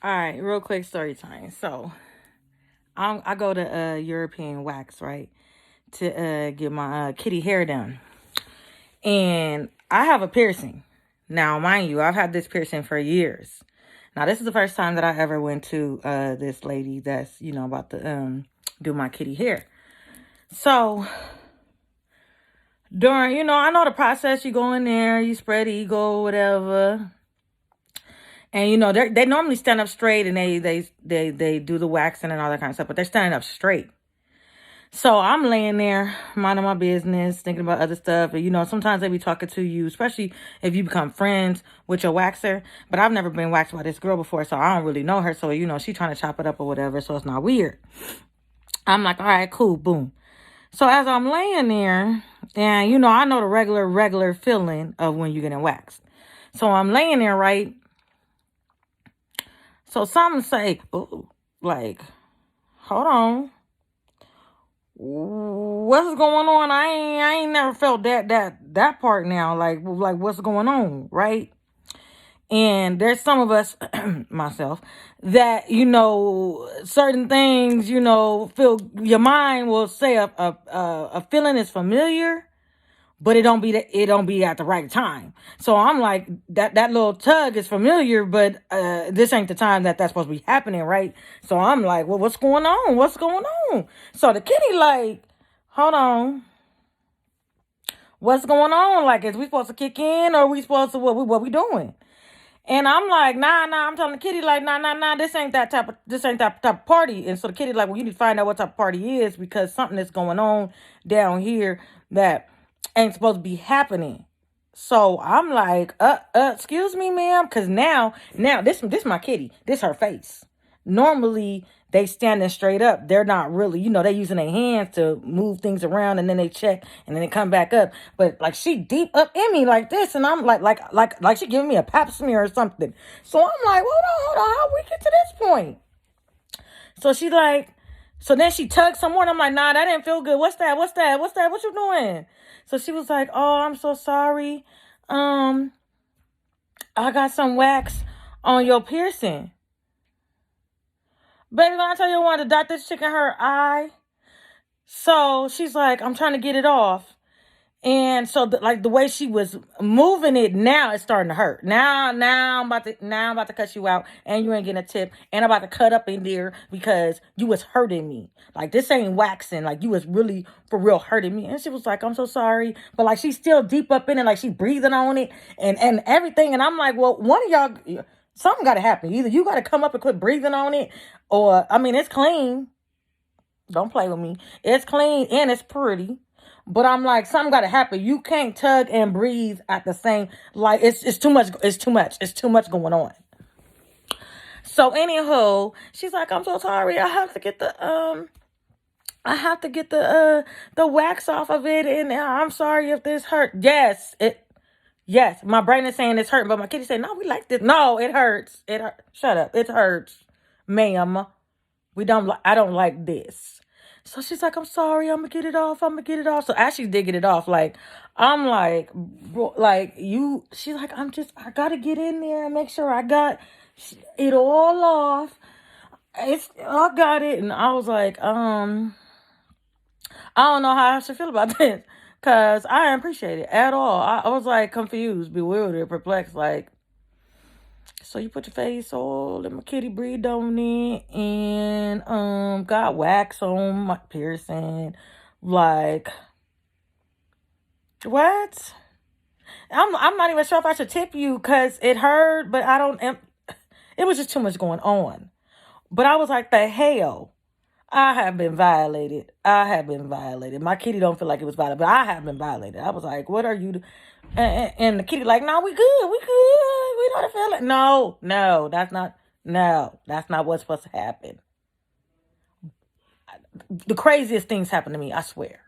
All right, real quick story time. So I go to European Wax, right, to get my kitty hair done, and I have a piercing. Now, mind you, I've had this piercing for years. Now, this is the first time that I ever went to this lady that's about to do my kitty hair. So during I know the process. You go in there, you spread eagle, whatever. And they normally stand up straight and they do the waxing and all that kind of stuff, but they're standing up straight. So I'm laying there, minding my business, thinking about other stuff. And sometimes they be talking to you, especially if you become friends with your waxer. But I've never been waxed by this girl before, so I don't really know her. So, she trying to chop it up or whatever, so it's not weird. I'm like, all right, cool, boom. So as I'm laying there, and I know the regular feeling of when you're getting waxed. So I'm laying there, right? So some say, oh, like, hold on. What's going on? I ain't never felt that part now. Like what's going on, right? And there's some of us, myself, that certain things, feel your mind will say a feeling is familiar, but it don't be at the right time. So I'm like, that little tug is familiar, but this ain't the time that's supposed to be happening, right? So I'm like, well, what's going on? What's going on? So the kitty like, hold on, what's going on? Like, is we supposed to kick in, or we supposed to what we doing? And I'm like, nah. I'm telling the kitty like, nah. This ain't that type of party. And so the kitty like, well, you need to find out what type of party is, because something is going on down here that ain't supposed to be happening. So I'm like, excuse me, ma'am, because now this my kitty. This her face. Normally they standing straight up. They're not really, they using their hands to move things around, and then they check and then they come back up. But like she deep up in me like this, and I'm like she giving me a pap smear or something. So I'm like, hold on, how we get to this point? So she like, so then she tugged some more, and I'm like, nah, that didn't feel good. What's that? What you doing? So she was like, oh, I'm so sorry. I got some wax on your piercing. Baby, when I tell you I wanted to dot this chick in her eye. So she's like, I'm trying to get it off. And so the way she was moving it, now it's starting to hurt. Now I'm about to cut you out, and you ain't getting a tip, and I'm about to cut up in there because you was hurting me. Like, this ain't waxing. Like, you was really for real hurting me. And she was like, I'm so sorry. But like, she's still deep up in it, like she breathing on it and everything. And I'm like, well, one of y'all, something gotta happen. Either you gotta come up and quit breathing on it, or I mean, it's clean. Don't play with me. It's clean and it's pretty. But I'm like, something got to happen. You can't tug and breathe at the same. Like, it's too much. It's too much. It's too much going on. So anywho, she's like, I'm so sorry. I have to get the wax off of it, and I'm sorry if this hurt. Yes. My brain is saying it's hurting, but my kitty said, no, we like this. No, it hurts. Shut up. It hurts, ma'am. I don't like this. So she's like, I'm sorry, I'm gonna get it off. So as she did get it off, like, I'm like, bro, like, she's like, I gotta get in there and make sure I got it all off. I got it. And I was like, I don't know how I should feel about this. Cause I didn't appreciate it at all. I was like confused, bewildered, perplexed, like, so you put your face all, let my kitty breathed on it, and got wax on my piercing. Like, what? I'm not even sure if I should tip you because it hurt, but I don't. It was just too much going on. But I was like, the hell. I have been violated. My kitty don't feel like it was violated, but I have been violated. I was like, what are you? And the kitty like, no, we good. We know the feeling. No, that's not what's supposed to happen. The craziest things happen to me, I swear.